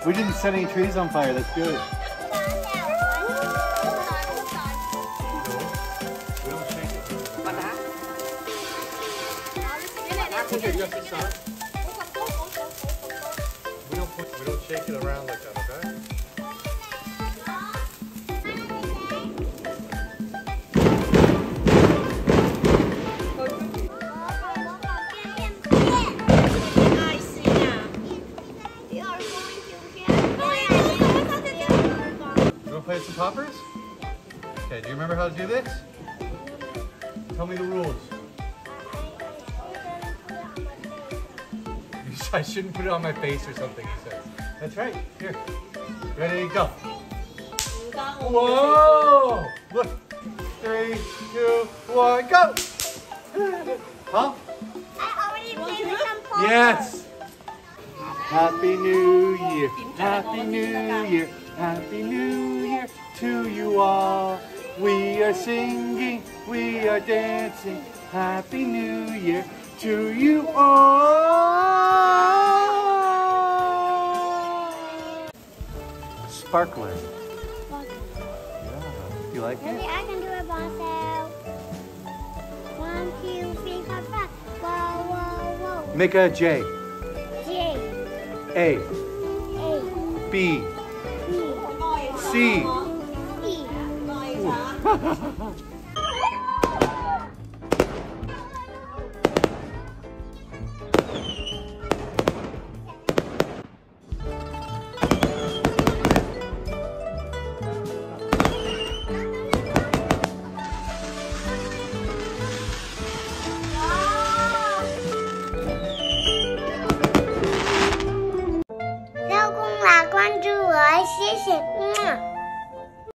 We didn't set any trees on fire. That's good. Okay, you have to start. We don't shake it around like that, okay? You want to play with some poppers? Okay, do you remember how to do this? Tell me the rules. I shouldn't put it on my face or something, he says. That's right. Here. Ready, go. Whoa! Look. 3, 2, 1, go! Huh? I already played with some poppers. Yes! Happy New Year, Happy New Year, Happy New Year to you all. We are singing, we are dancing, Happy New Year to you all. Sparkling. Yeah. You like it? Maybe I can do it myself. 1, 2, 3, 4, 5. Whoa, whoa, whoa. Make a J. J. A. A. B. B. C. E.